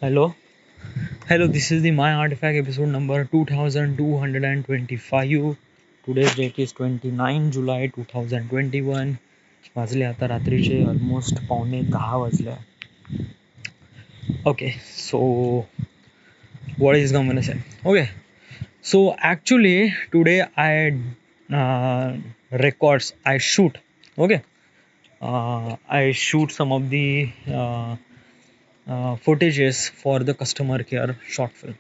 Hello, hello. This is the My Artifact episode number 2225. Today's date is 29 July 2021. वाजले आता रात्रीचे almost पावणे 10 वाजले. Okay, so what is going to say? Okay, so actually today I records I shoot. Okay, I shoot some of the footages for the customer care short film.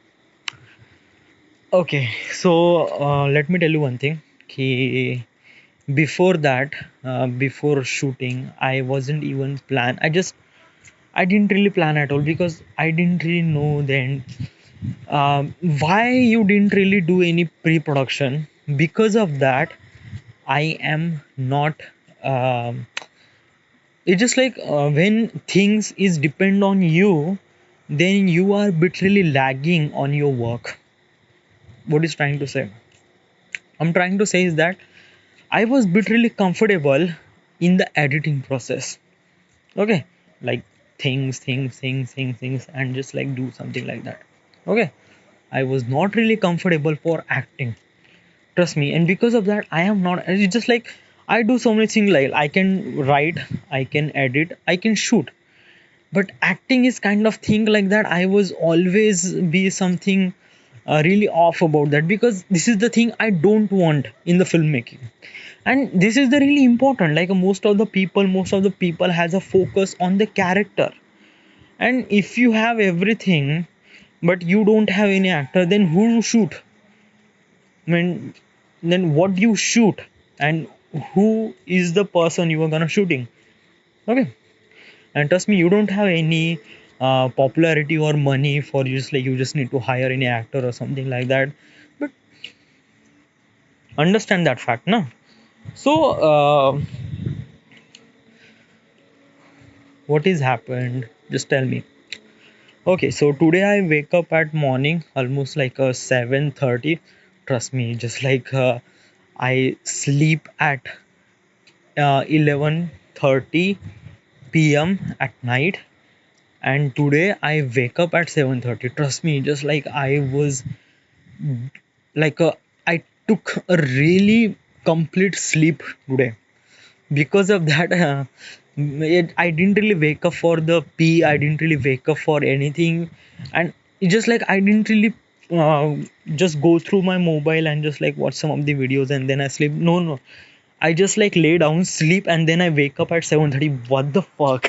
Okay, so let me tell you one thing. Ki before that, before shooting, I wasn't even plan. I didn't really plan at all because I didn't really know then why you didn't really do any pre-production. Because of that, I am not. It's just like when things is depend on you, then you are literally lagging on your work. What is trying to say? I'm trying to say is that I was literally comfortable in the editing process. Okay, like things, and just like do something like that. Okay, I was not really comfortable for acting. Trust me, and because of that, I am not. It's just like I do so many things. Like I can write, I can edit, I can shoot. But acting is kind of thing like that. I was always be something really off about that because this is the thing I don't want in the filmmaking, and this is the really important. Like most of the people has a focus on the character, and if you have everything but you don't have any actor, then who you shoot? I mean, then what do you shoot, and who is the person you are gonna shooting? Okay, and trust me, you don't have any popularity or money for just like you just need to hire any actor or something like that. But understand that fact, no? So what is happened, just tell me. Okay, so today I wake up at morning almost like 7:30. Trust me, just like I sleep at 11:30 p.m. at night, and today I wake up at 7:30. Trust me, just like I was like I took a really complete sleep today. Because of that, I didn't really wake up for the pee. I didn't really wake up for anything, and it's just like I didn't really just go through my mobile and just like watch some of the videos and then I sleep. No, no, I just like lay down, sleep, and then I wake up at 7:30. What the fuck?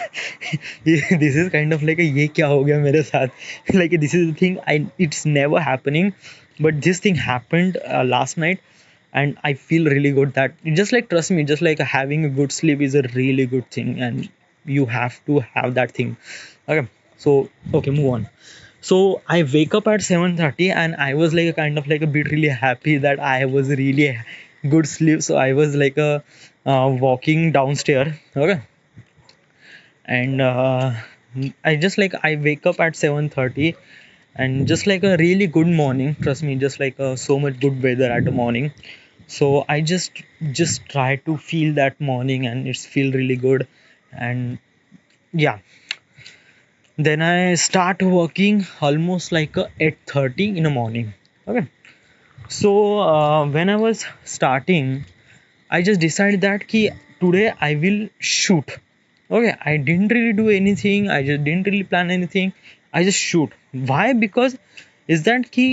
This is kind of like a ye kya ho gaya mere sath? Like this is the thing. It's never happening, but this thing happened last night, and I feel really good that just like trust me, just like having a good sleep is a really good thing, and you have to have that thing. Okay, so okay, move on. So I wake up at 7:30 and I was like a kind of like a bit really happy that I was really good sleep. So I was like a walking downstairs. Okay, and I just like I wake up at 7:30 and just like a really good morning. Trust me, just like so much good weather at the morning. So I just try to feel that morning and it's feel really good. And yeah, then I start working almost like 8:30 in the morning. Okay, so when I was starting, I just decided that ki today I will shoot. Okay, I didn't really do anything, I just didn't really plan anything, I just shoot. Why? Because is that key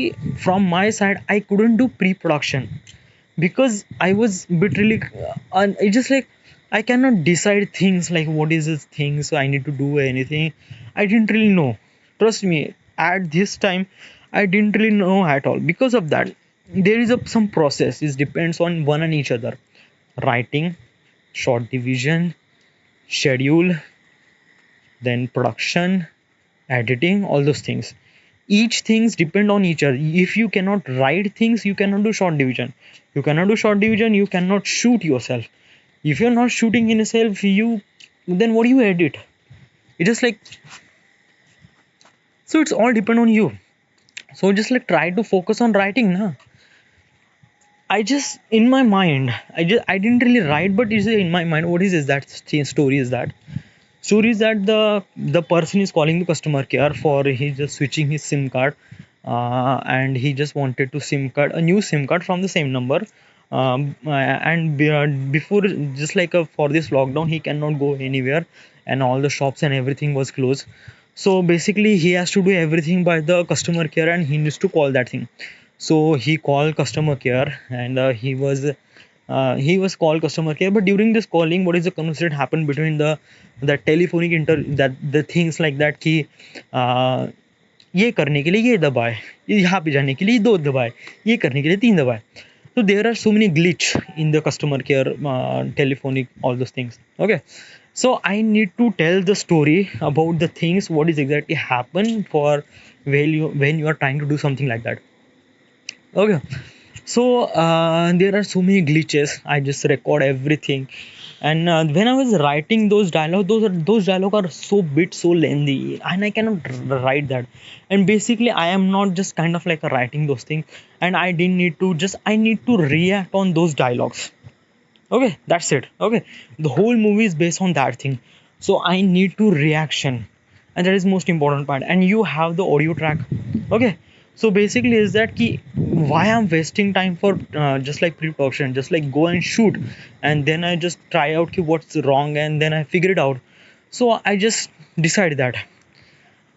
from my side I couldn't do pre-production because I was bit really it just like I cannot decide things like what is this thing, so I need to do anything. I didn't really know. Trust me, at this time I didn't really know at all. Because of that, there is some process. It depends on one and each other. Writing, short division, schedule, then production, editing, all those things. Each things depend on each other. If you cannot write things, you cannot do short division. You cannot do short division, you cannot shoot yourself. If you're not shooting in yourself, you then what do you edit? It just like, so it's all depend on you. So just like try to focus on writing now. I just in my mind, I didn't really write, but is in my mind what is that story is that. Story is that the person is calling the customer care for he's just switching his SIM card, and he just wanted to SIM card a new SIM card from the same number. Before, just like for this lockdown, he cannot go anywhere, and all the shops and everything was closed. So basically, he has to do everything by the customer care, and he needs to call that thing. So he called customer care, and he was called customer care. But during this calling, what is the conversation happened between the telephonic that the things like that कि uh, ये करने के लिए ये दबाए, यहाँ पे जाने के लिए दो दबाए, ये करने के लिए तीन दबाए. So there are so many glitch in the customer care, telephonic, all those things. Okay, so I need to tell the story about the things what is exactly happen for when you are trying to do something like that. Okay, so there are so many glitches. I just record everything, and when I was writing those dialogue, those dialogue are so bit so lengthy, and I cannot write that. And basically, I am not just kind of like writing those things, and I didn't need to just I need to react on those dialogues. Okay, that's it. Okay, the whole movie is based on that thing, so I need to reaction, and that is most important part. And you have the audio track. Okay, so basically is that key why I'm wasting time for just like pre-production, just like go and shoot, and then I just try out ki what's wrong, and then I figure it out. So I just decided that,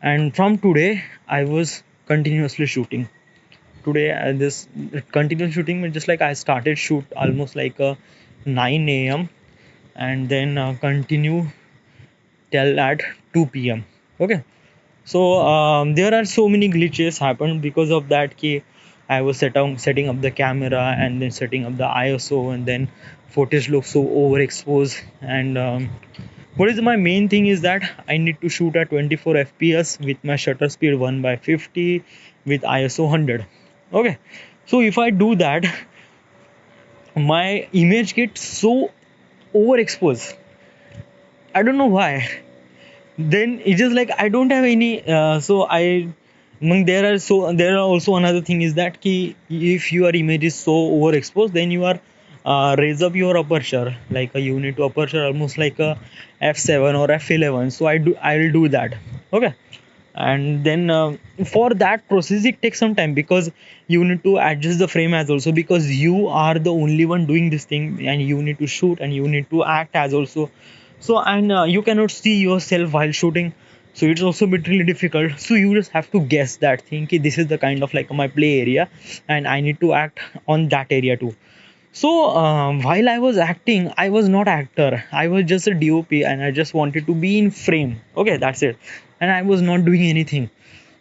and from today I was continuously shooting. Today this continuous shooting means just like I started shoot almost like 9 a.m. and then continue till at 2 p.m. Okay, so there are so many glitches happened because of that key. I was setting up the camera, and then setting up the ISO, and then footage looks so overexposed. And what is my main thing is that I need to shoot at 24 fps with my shutter speed 1 by 50 with ISO 100. Okay, so if I do that, my image gets so overexposed. I don't know why. Then it's just like I don't have any. So there are also another thing is that ki if your image is so overexposed, then you are raise up your aperture, like you need to aperture almost like a f7 or f11. So I'll do that. Okay, and then for that process it takes some time, because you need to adjust the frame as also, because you are the only one doing this thing, and you need to shoot and you need to act as also. So and you cannot see yourself while shooting, so it's also a bit really difficult. So you just have to guess that thing ki this is the kind of like my play area, and I need to act on that area too. So while I was acting, I was not actor. I was just a DOP, and I just wanted to be in frame. Okay, that's it. And I was not doing anything.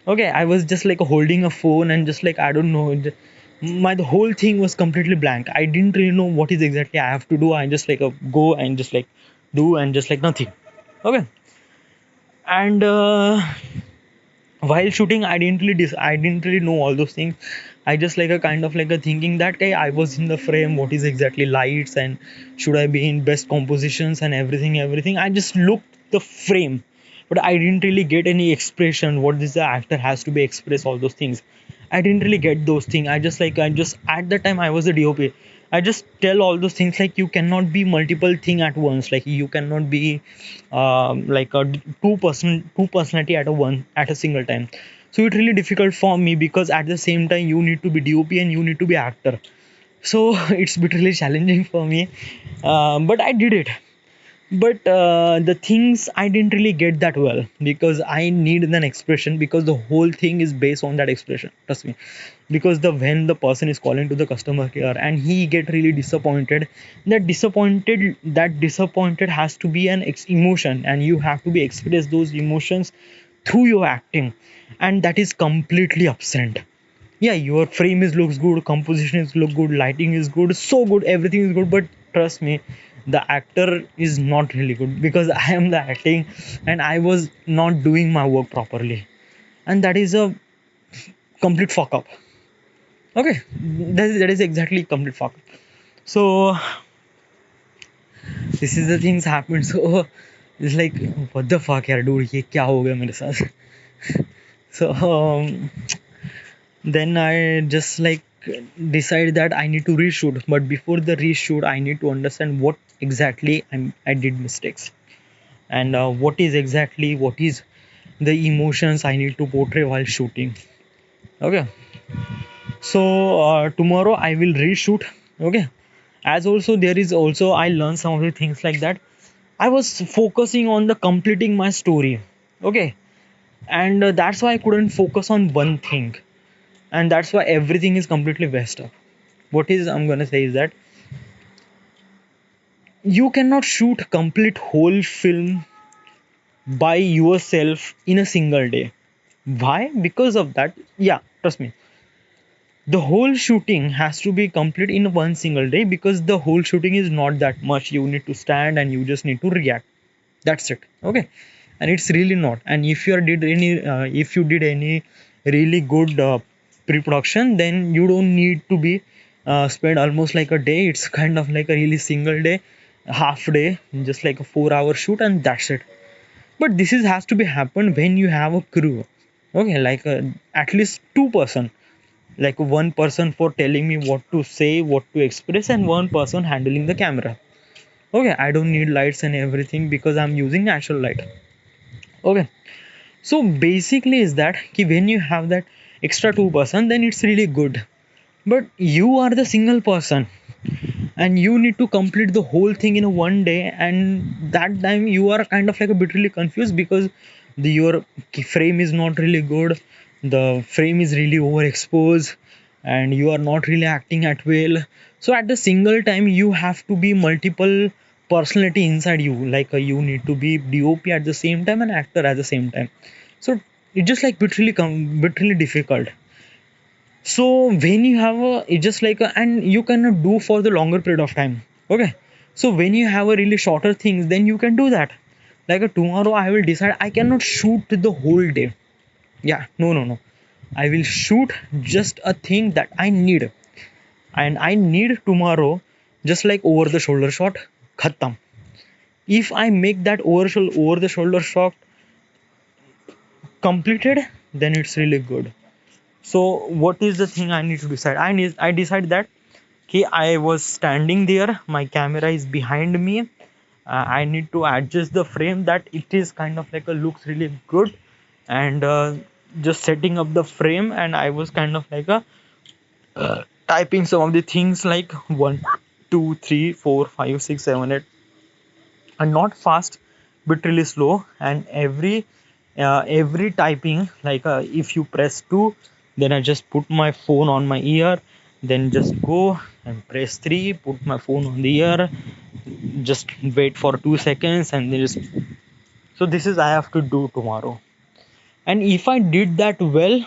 Okay, I was just like holding a phone, and just like I don't know. My the whole thing was completely blank. I didn't really know what is exactly I have to do. I just like go and just like do and just like nothing. Okay, and while shooting I didn't really know all those things. I just like a kind of like a thinking that hey, I was in the frame, what is exactly lights, and should I be in best compositions and everything. I just looked the frame, but I didn't really get any expression what this the actor has to be express, all those things. I didn't really get those things. I just at the time I was a DOP. I just tell all those things like you cannot be multiple thing at once. Like you cannot be like a two personality at a single time. So it's really difficult for me, because at the same time you need to be DOP and you need to be actor. So it's bit really challenging for me, but I did it. But the things I didn't really get that well, because I need an expression, because the whole thing is based on that expression, trust me. Because the when the person is calling to the customer care and he get really disappointed, that disappointed has to be an emotion, and you have to be express those emotions through your acting, and that is completely absent. Yeah, your frame is looks good, composition is look good, lighting is good, so good, everything is good, but trust me, the actor is not really good, because I am the acting, and I was not doing my work properly, and that is a complete fuck up. Okay, that is exactly complete fuck up. So this is the things happen. So it's like what the fuck यार dude, ये क्या हो गया मेरे साथ. So then I just like decide that I need to reshoot, but before the reshoot I need to understand what exactly I did mistakes. and what is the emotions I need to portray while shooting. Okay, so tomorrow I will reshoot. Okay, as also there is also I learned some of the things like that. I was focusing on the completing my story. Okay, and that's why I couldn't focus on one thing, and that's why everything is completely messed up. What is I'm gonna say is that you cannot shoot complete whole film by yourself in a single day. Why? Because of that, yeah, trust me, the whole shooting has to be complete in one single day, because the whole shooting is not that much. You need to stand and you just need to react. That's it. Okay, and it's really not. And if you did any really good pre-production, then you don't need to be spend almost like a day. It's kind of like a really single day, half day, just like a 4 hour shoot, and that's it. But this is has to be happen when you have a crew. Okay, like at least two-person, like one person for telling me what to say, what to express, and one person handling the camera. Okay, I don't need lights and everything because I'm using natural light. Okay, so basically is that ki when you have that extra two-person, then it's really good. But you are the single person and you need to complete the whole thing in a one day, and that time you are kind of like a bit really confused because your frame is not really good, the frame is really overexposed, and you are not really acting at will. So at the single time you have to be multiple personality inside you, like you need to be dop at the same time and actor at the same time. So it's just like bit really difficult. So when you have a it's just like and you cannot do for the longer period of time. Okay, so when you have a really shorter things, then you can do that. Like tomorrow I will decide I cannot shoot the whole day. Yeah, no, I will shoot just a thing that I need, and I need tomorrow, just like over the shoulder shot, khatam. If I make that over the shoulder shot completed, then it's really good. So what is the thing I need to decide? I decide that okay, I was standing there, my camera is behind me. I need to adjust the frame that it is kind of like a looks really good, and just setting up the frame, and I was kind of like a typing some of the things like 1 2 3 4 5 6 7 8, and not fast but really slow. And every typing, like if you press 2, then I just put my phone on my ear, then just go and press 3, put my phone on the ear, just wait for 2 seconds, and then just so this is I have to do tomorrow. And if I did that well,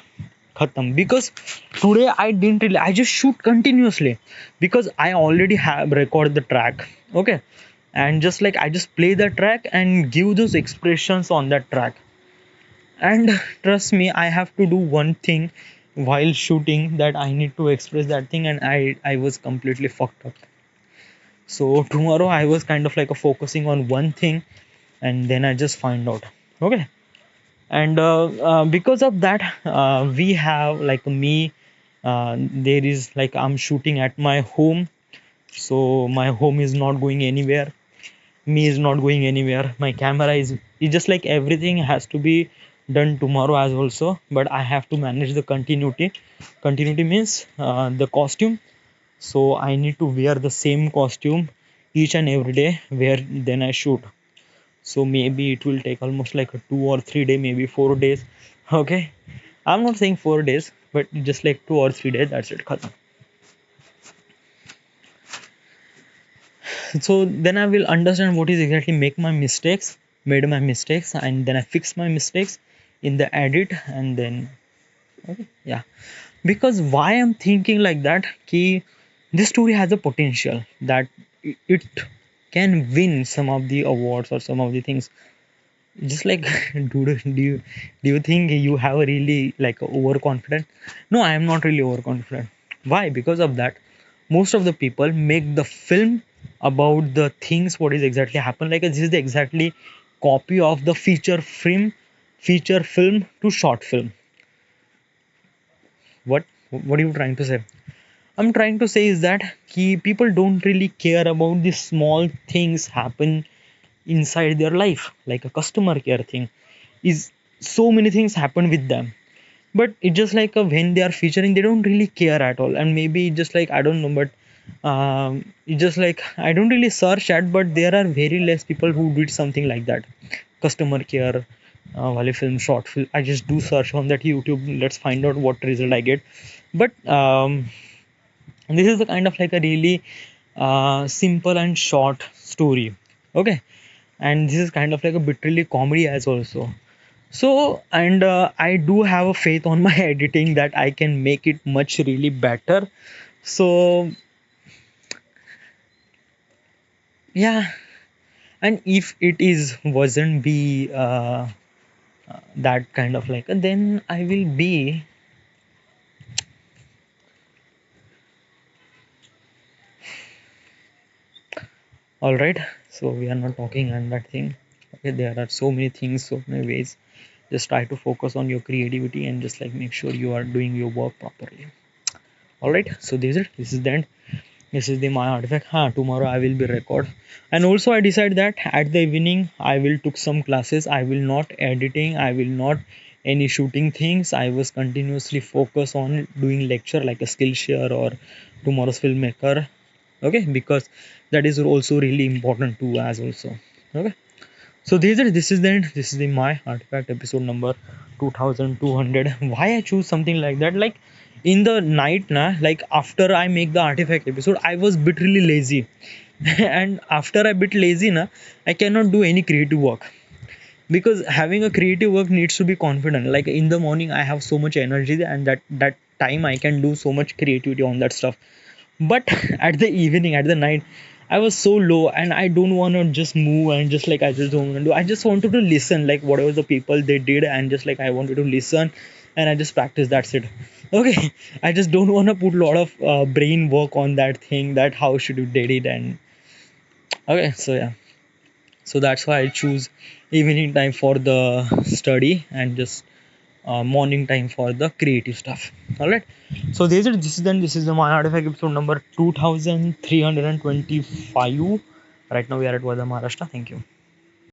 khatam. Because today I didn't really, I just shoot continuously because I already have recorded the track. Okay, and just like I just play the track and give those expressions on that track. And trust me, I have to do one thing while shooting, that I need to express that thing, and I was completely fucked up. So tomorrow I was kind of like a focusing on one thing, and then I just find out. Okay, and because of that, we have like me. There is like I'm shooting at my home, so my home is not going anywhere. Me is not going anywhere. My camera is it's just like everything has to be done tomorrow as also, but I have to manage the continuity. Continuity means the costume. So I need to wear the same costume each and every day where then I shoot. So maybe it will take almost like a 2 or 3 day, maybe 4 days. Okay, I'm not saying 4 days, but just like 2 or 3 days, that's it, khatam. So then I will understand what is exactly made my mistakes, and then I fix my mistakes in the edit, and then okay, yeah. Because why I'm thinking like that, ki this story has a potential that it can win some of the awards or some of the things. Just like do you think you have a really like overconfident? No, I am not really overconfident. Why? Because of that, most of the people make the film about the things what is exactly happened, like this is the exactly copy of the feature film to short film. What are you trying to say? I'm trying to say is that people don't really care about the small things happen inside their life, like a customer care thing. Is so many things happen with them, but it's just like when they are featuring, they don't really care at all. And maybe just like I don't know, but it's just like I don't really search at, but there are very less people who did something like that, customer care. Wale film, short film, I just do search on that YouTube, let's find out what result I get. But this is the kind of like a really simple and short story. Okay, and this is kind of like a bit really comedy as also. So, and I do have a faith on my editing that I can make it much really better. So, yeah, and if it is wasn't be that kind of like, then I will be all right. So we are not talking on that thing. Okay, there are so many things, so many ways. Just try to focus on your creativity and just like make sure you are doing your work properly. All right. So this is it. This is the end. This is the my artifact. Tomorrow I will be record. And also I decide that at the evening I will took some classes. I will not editing. I will not any shooting things. I was continuously focus on doing lecture like a Skillshare or tomorrow's filmmaker. Okay, because that is also really important too as also. Okay. So this is the end. This is the my artifact episode number 2200. Why I choose something like that? Like in the night, na, like after I make the artifact episode, I was bit really lazy, and after I bit lazy, na, I cannot do any creative work because having a creative work needs to be confident. Like in the morning, I have so much energy, and that time I can do so much creativity on that stuff. But at the evening, at the night, I was so low and I don't want to just move and just like I just don't want to do. I just wanted to listen, like whatever the people they did, and just like I wanted to listen and I just practice. That's it. Okay, I just don't want to put a lot of brain work on that thing. That how should you did it, and okay, so yeah, so that's why I choose evening time for the study and just morning time for the creative stuff. All right, so this is the my artifact episode number 2325. Right now we are at Vada, Maharashtra. Thank you.